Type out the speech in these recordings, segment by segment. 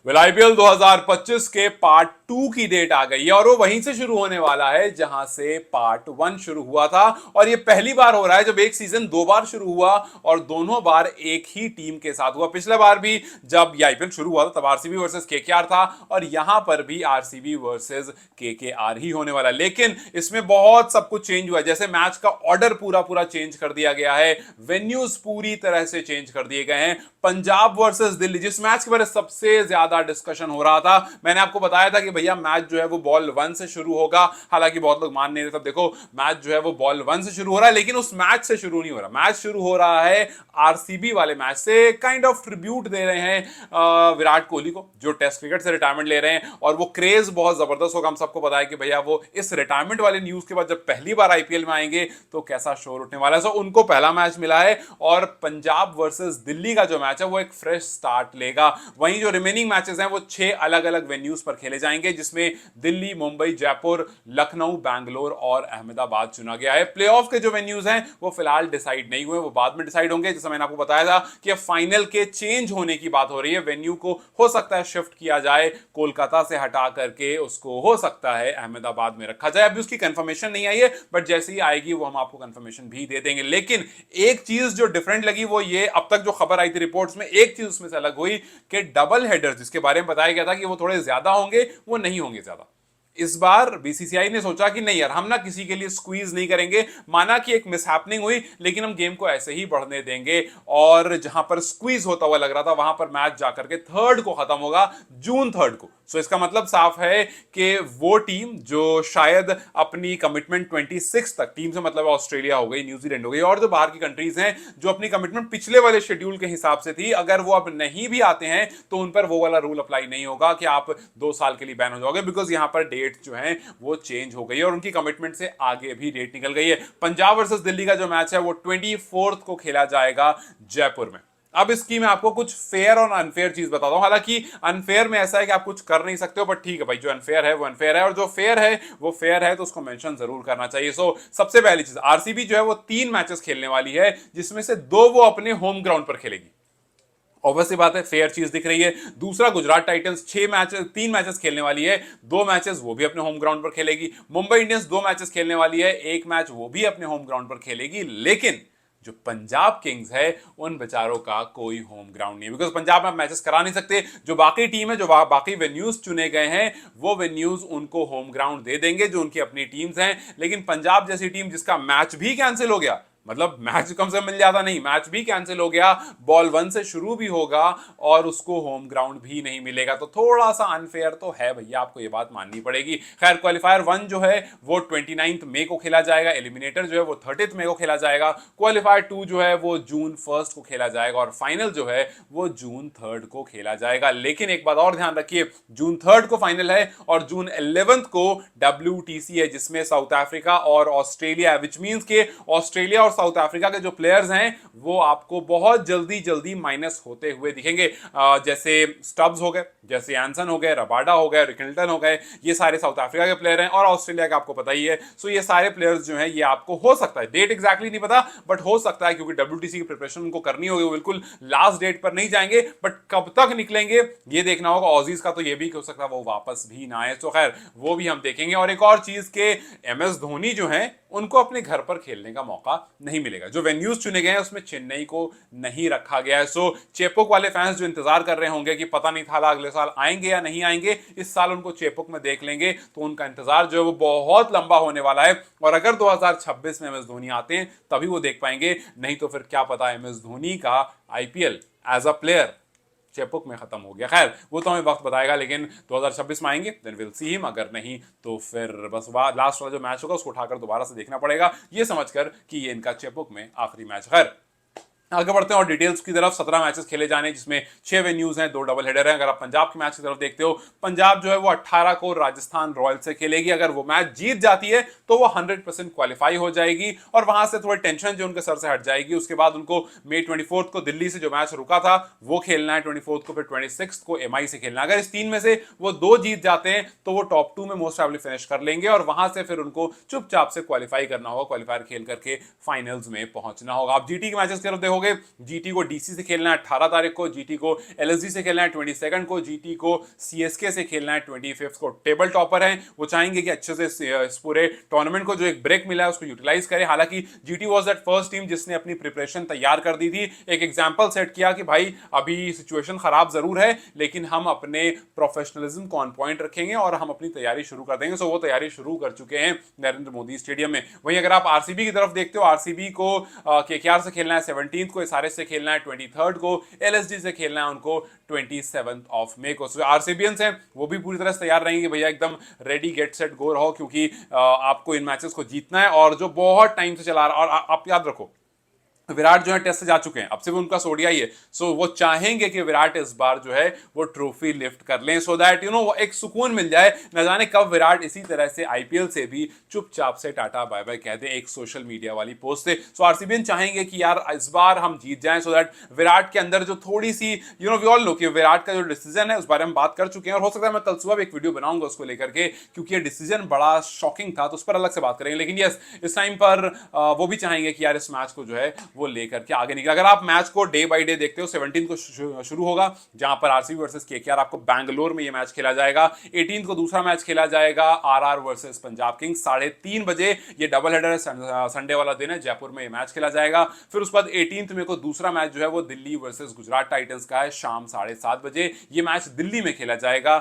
Well IPL 2025 के part 2 की date आ गई है और वो वहीं से शुरू होने वाला है जहां से पार्ट 1 शुरू हुआ था। और ये पहली बार हो रहा है जब एक सीजन दो बार शुरू हुआ और दोनों बार एक ही टीम के साथ हुआ। पिछले बार भी जब ये आईपीएल शुरू हुआ था तब आरसीबी वर्सेस केकेआर था और यहां पर भी आरसीबी वर्सेस केकेआर ही होने वाला। लेकिन इसमें बहुत सब कुछ चेंज हुआ, जैसे मैच का ऑर्डर पूरा पूरा चेंज कर दिया गया है, वेन्यूज पूरी तरह से चेंज कर दिए गए हैं। पंजाब वर्सेस दिल्ली, जिस मैच के बारे में सबसे ज्यादा डिस्कशन हो रहा था, मैंने आपको बताया था कि भैया मैच जो है वो बॉल 1 से शुरू होगा। हालांकि बहुत लोग मान नहीं रहे, तब देखो मैच जो है वो बॉल 1 से शुरू हो रहा है, लेकिन उस मैच से शुरू नहीं हो रहा। मैच शुरू हो रहा है आरसीबी वाले मैच से। काइंड ऑफ ट्रिब्यूट दे रहे हैं विराट कोहली को, जो टेस्ट क्रिकेट से रिटायरमेंट ले रहे हैं, और वो क्रेज बहुत जबरदस्त होगा। हम सबको पता है कि भैया वो इस रिटायरमेंट वाले न्यूज के बाद जब पहली बार आईपीएल में आएंगे तो कैसा शोर उठने वाला है। सो उनको पहला मैच मिला है और पंजाब वर्सेस दिल्ली का जो मैच है वो एक फ्रेश स्टार्ट लेगा। वहीं जो रिमेनिंग मैचेस हैं वो 6 अलग अलग वेन्यूज पर खेले जाएंगे, जिसमें दिल्ली, मुंबई, जयपुर, लखनऊ, बैंगलोर और अहमदाबाद चुना गया है। प्लेऑफ के जो वेन्यूज हैं वो फिलहाल डिसाइड नहीं हुए, वो बाद में डिसाइड होंगे। जैसे मैंने आपको बताया था कि फाइनल के चेंज होने की बात हो रही है, वेन्यू को हो सकता है शिफ्ट किया जाए, कोलकाता से हटा करके उसको हो सकता है अहमदाबाद में रखा जाए। अभी उसकी कंफर्मेशन नहीं आई है, बट जैसे ही आएगी वो हम आपको कंफर्मेशन भी दे देंगे। लेकिन एक चीज जो डिफरेंट लगी वो ये, अब तक जो खबर आई थी रिपोर्ट्स में, एक चीज उसमें से अलग हुई कि डबल हेडर जिसके बारे में बताया गया था कि वो थोड़े ज्यादा होंगे, वो नहीं होंगे ज्यादा। इस बार बीसीसीआई ने सोचा कि नहीं यार, हम ना किसी के लिए स्क्वीज नहीं करेंगे। माना कि एक मिसहैपनिंग हुई, लेकिन हम गेम को ऐसे ही बढ़ने देंगे। और जहां पर स्क्वीज होता हुआ लग रहा था वहां पर मैच जाकर के 3 को खत्म होगा, जून 3 को। सो इसका मतलब साफ है कि वो टीम जो शायद अपनी कमिटमेंट 26 तक, टीम से मतलब ऑस्ट्रेलिया हो गई, न्यूजीलैंड हो गई और जो बाहर की कंट्रीज हैं जो अपनी कमिटमेंट पिछले वाले शेड्यूल के हिसाब से थी, अगर वो अब नहीं भी आते हैं तो उन पर वो वाला रूल अप्लाई नहीं होगा कि आप 2 साल के लिए बैन हो जाओगे, बिकॉज यहां पर डेट जो है वो चेंज हो गई है और उनकी कमिटमेंट से आगे भी डेट निकल गई है। पंजाब वर्सेस दिल्ली का जो मैच है वो 24 को खेला जाएगा जयपुर में। अब इसकी मैं आपको कुछ फेयर और अनफेयर चीज बताता हूं। हालांकि अनफेयर में ऐसा है कि आप कुछ कर नहीं सकते हो, बट ठीक है भाई, जो अनफेयर है वो अनफेयर है और जो फेयर है वो फेयर है, तो उसको मेंशन जरूर करना चाहिए। सो सबसे पहली चीज, आरसीबी जो है वो 3 मैचेस खेलने वाली है, जिसमें से 2 वो अपने होम ग्राउंड पर खेलेगी। ऑब्वियसली बात है, फेयर चीज दिख रही है। दूसरा, गुजरात टाइटंस 3 मैचेस खेलने वाली है, 2 मैचेस वो भी अपने होम ग्राउंड पर खेलेगी। मुंबई इंडियंस 2 मैचेस खेलने वाली है, 1 मैच वो भी अपने होम ग्राउंड पर खेलेगी। लेकिन जो पंजाब किंग्स है उन बेचारों का कोई होम ग्राउंड नहीं है, बिकॉज पंजाब में आप मैचेस करा नहीं सकते। जो बाकी टीम है, जो बाकी वेन्यूज चुने गए हैं, वो वेन्यूज उनको होम ग्राउंड दे देंगे जो उनकी अपनी टीम्स हैं। लेकिन पंजाब जैसी टीम जिसका मैच भी कैंसिल हो गया, मतलब मैच कम से मिल जाता नहीं, मैच भी कैंसिल हो गया, बॉल 1 से शुरू भी होगा और उसको होम ग्राउंड भी नहीं मिलेगा, तो थोड़ा सा अनफेयर तो है भैया, आपको ये बात माननी पड़ेगी। खैर, क्वालिफायर 1 जो है वो 29 मई को खेला जाएगा, एलिमिनेटर जो है वो 30 मई को खेला जाएगा, क्वालिफायर 2 जो है वो जून 1 को खेला जाएगा और फाइनल जो है वो जून 3 को खेला जाएगा। लेकिन एक बात और ध्यान रखिए, जून 3 को फाइनल है और जून 11 को WTC है, जिसमें साउथ अफ्रीका और ऑस्ट्रेलिया, विच मींस के ऑस्ट्रेलिया और साउथ अफ्रीका के जो प्लेयर्स हैं वो आपको बहुत जल्दी जल्दी माइनस होते हुए दिखेंगे। जैसे स्टब्स हो गए, जैसे एंसन हो गए, रबाडा हो गए, रिकल्टन हो गए, ये सारे साउथ अफ्रीका के प्लेयर हैं और ऑस्ट्रेलिया का आपको पता ही है। सो ये सारे प्लेयर्स जो हैं ये आपको हो सकता है, डेट एग्जैक्टली नहीं पता, बट हो सकता है, क्योंकि WTC की प्रिपरेशन उनको करनी होगी, बिल्कुल लास्ट डेट पर नहीं जाएंगे, बट कब तक निकलेंगे ये देखना होगा। ऑजीज का तो ये भी हो सकता है वो वापस भी ना आए, तो खैर वो भी हम देखेंगे। और एक और चीज के MS धोनी जो है उनको अपने घर पर खेलने का मौका नहीं मिलेगा। जो वेन्यूज चुने गए हैं उसमें चेन्नई को नहीं रखा गया है। सो चेपोक वाले फैंस जो इंतजार कर रहे होंगे कि पता नहीं था अगले साल आएंगे या नहीं आएंगे, इस साल उनको चेपोक में देख लेंगे, तो उनका इंतजार जो है वो बहुत लंबा होने वाला है। और अगर 2026 में MS धोनी आते हैं तभी वो देख पाएंगे, नहीं तो फिर क्या पता MS धोनी का IPL एज अ प्लेयर चेपुक में खत्म हो गया। खैर वो तो हमें वक्त बताएगा, लेकिन 2026 में आएंगे, देन विल सी हिम। अगर नहीं तो फिर बस लास्ट वाला जो मैच होगा उसको उठाकर दोबारा से देखना पड़ेगा, ये समझकर कि ये इनका चेपुक में आखिरी मैच। खैर आगे बढ़ते हैं और डिटेल्स की तरफ। 17 मैचेस खेले जाने, जिसमें 6 वेन्यूज हैं, 2 डबल हेडर हैं। अगर आप पंजाब के मैच की तरफ देखते हो, पंजाब जो है वो 18 को राजस्थान रॉयल्स से खेलेगी। अगर वो मैच जीत जाती है तो वो 100% क्वालिफाई हो जाएगी और वहां से थोड़ी टेंशन जो उनके सर से हट जाएगी। उसके बाद उनको मई 24 को दिल्ली से जो मैच रुका था वो खेलना है, 24 को, फिर 26 को MI से खेलना। अगर इस 3 में से वो 2 जीत जाते हैं तो वो टॉप 2 में मोस्ट प्रोबेबली फिनिश कर लेंगे और वहां से फिर उनको चुपचाप से क्वालिफाई करना होगा, क्वालिफायर खेल करके फाइनल्स में पहुंचना होगा। आप GT के मैचेस की तरफ देखोगे देखोगे जीटी को डीसी से खेलना है 18 तारीख को, जीटी को एलएसजी से खेलना है 22 को, जीटी को सीएसके से खेलना है 25 को। टेबल टॉपर है, वो चाहेंगे कि अच्छे से इस पूरे टूर्नामेंट को जो एक ब्रेक मिला है उसको यूटिलाइज करें। हालांकि GT was that first team जिसने अपनी प्रिपरेशन तैयार कर दी थी, एक एग्जांपल सेट किया कि भाई अभी सिचुएशन खराब जरूर है लेकिन हम अपने प्रोफेशनलिज्म को ऑन पॉइंट रखेंगे और हम अपनी तैयारी शुरू कर देंगे। सो वो तैयारी शुरू कर चुके हैं नरेंद्र मोदी स्टेडियम में। वहीं अगर आप आरसीबी की तरफ देखते हो, आरसीबी को केकेआर से खेलना है 17 को, एसआरएच से खेलना है 23 को, एलएसडी से खेलना है उनको 27 मई को। आरसीबियंस हैं वो भी पूरी तरह से तैयार रहेंगे भैया, एकदम रेडी गेट सेट गो रहो, क्योंकि आपको इन मैचेस को जीतना है और जो बहुत टाइम से चला रहा। और आप याद रखो विराट जो है टेस्ट से जा चुके हैं, अब से भी उनका सोडिया ही है। सो वो चाहेंगे कि विराट इस बार जो है वो ट्रॉफी लिफ्ट कर लें, सो दैट वो एक सुकून मिल जाए। न जाने कब विराट इसी तरह से आईपीएल से भी चुपचाप से टाटा बाय बाय कह दे एक सोशल मीडिया वाली पोस्ट से। सो आरसीबीएन चाहेंगे कि यार इस बार हम जीत जाएं, सो दैट विराट के अंदर जो थोड़ी सी वी ऑल नो कि विराट का जो डिसीजन है उस बारे में बात कर चुके हैं, और हो सकता है मैं कल सुबह एक वीडियो बनाऊंगा उसको लेकर के, क्योंकि ये डिसीजन बड़ा शॉकिंग था, तो उस पर अलग से बात करेंगे। लेकिन यस, इस टाइम पर वो भी चाहेंगे कि यार इस मैच को जो है वो लेकर के आगे निकले। अगर आप मैच को डे बाय डे देखते हो, 17 को शुरू होगा जहां पर आरसीबी वर्सेस केकेआर, आपको बैंगलोर में ये मैच खेला जाएगा। 18 को दूसरा मैच खेला जाएगा आरआर वर्सेस पंजाब किंग्स 3:30 बजे, ये डबल हेडर है, संडे वाला दिन है, जयपुर में ये मैच खेला जाएगा। फिर उसके बाद 18 मई को दूसरा मैच जो है वो दिल्ली वर्सेस गुजरात टाइटंस का है, शाम 7:30 बजे ये मैच दिल्ली में खेला जाएगा।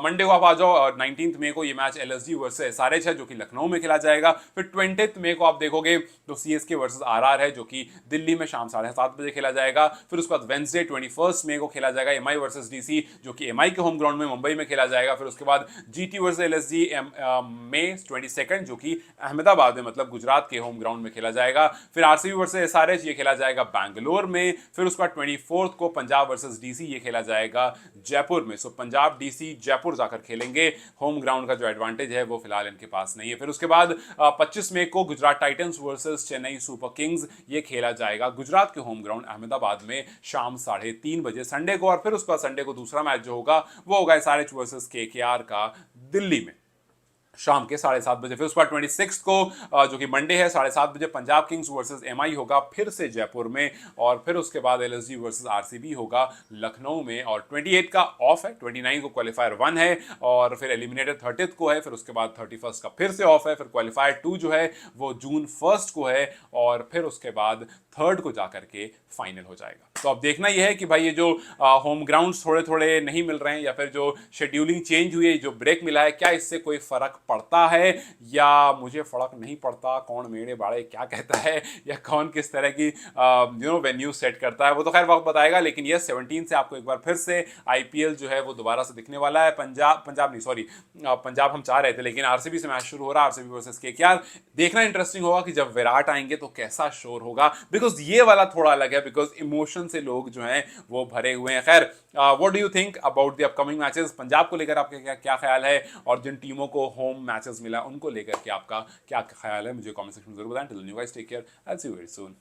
मंडे को आप आ जाओ, 19 मई को ये मैच एलएसजी वर्सेस एसआरएच है जो कि लखनऊ में खेला जाएगा। फिर 20 मई को आप देखोगे तो सीएसके वर्सेस आरआर है जो कि दिल्ली में शाम 7:30 बजे खेला जाएगा। फिर उसके बाद वेंसडे 21 मई को खेला जाएगा एमआई वर्सेस डीसी जो कि एमआई के होम ग्राउंड में मुंबई में खेला जाएगा। फिर उसके बाद जीटी वर्सेस एलएसजी मई 22 जो कि अहमदाबाद में, मतलब गुजरात के होम ग्राउंड में खेला जाएगा। फिर आरसीबी वर्सेस एसआरएच ये खेला जाएगा बैंगलोर में। फिर उसके बाद 24 को पंजाब वर्सेस डीसी ये खेला जाएगा जयपुर में। सो पंजाब डीसी जयपुर जाकर खेलेंगे, होम ग्राउंड का जो एडवांटेज है वो फिलहाल इनके पास नहीं है। फिर उसके बाद 25 मई को Gujarat Titans versus Chennai super Kings ये खेला जाएगा गुजरात के होम ग्राउंड अहमदाबाद में शाम 3:30 बजे संडे को। और फिर उसके बाद संडे को दूसरा मैच जो होगा वो होगा एसआरएच वर्सेस केकेआर का दिल्ली में शाम के 7:30 बजे। फिर उसके बाद 26 को जो कि मंडे है 7:30 बजे पंजाब किंग्स वर्सेस एमआई होगा फिर से जयपुर में। और फिर उसके बाद एलएसजी वर्सेस आरसीबी होगा लखनऊ में। और 28 का ऑफ है, 29 को क्वालिफायर 1 है और फिर एलिमिनेटर 30 को है। फिर उसके बाद 31 का फिर से ऑफ है। फिर क्वालिफायर 2 जो है वो जून 1 को है और फिर उसके बाद 3 को जाकर के फाइनल हो जाएगा। तो अब देखना यह है कि भाई ये जो होम ग्राउंड्स थोड़े थोड़े नहीं मिल रहे हैं या फिर जो शेड्यूलिंग चेंज हुई है, जो ब्रेक मिला है, क्या इससे कोई फर्क पड़ता है या मुझे फर्क नहीं पड़ता, कौन मेरे बारे क्या कहता है या कौन किस तरह की वेन्यू सेट करता है, वो तो खैर वक्त बताएगा। लेकिन ये 17 से आपको एक बार फिर से आईपीएल जो है वो दोबारा से दिखने वाला है। पंजाब हम चाह रहे थे लेकिन आरसीबी से मैच शुरू हो रहा है, आरसीबी वर्सेस केकेआर। देखना इंटरेस्टिंग होगा कि जब विराट आएंगे तो कैसा शोर होगा, बिकॉज ये वाला थोड़ा अलग है, बिकॉज इमोशन से लोग जो हैं वो भरे हुए हैं। खैर, what do you think about the upcoming matches? Punjab को लेकर आपका क्या ख्याल है और जिन टीमों को होम मैचेस मिला उनको लेकर के आपका क्या ख्याल है? मुझे कमेंट सेक्शन में जरूर बताएं। Till then you guys take care, I will see you very soon.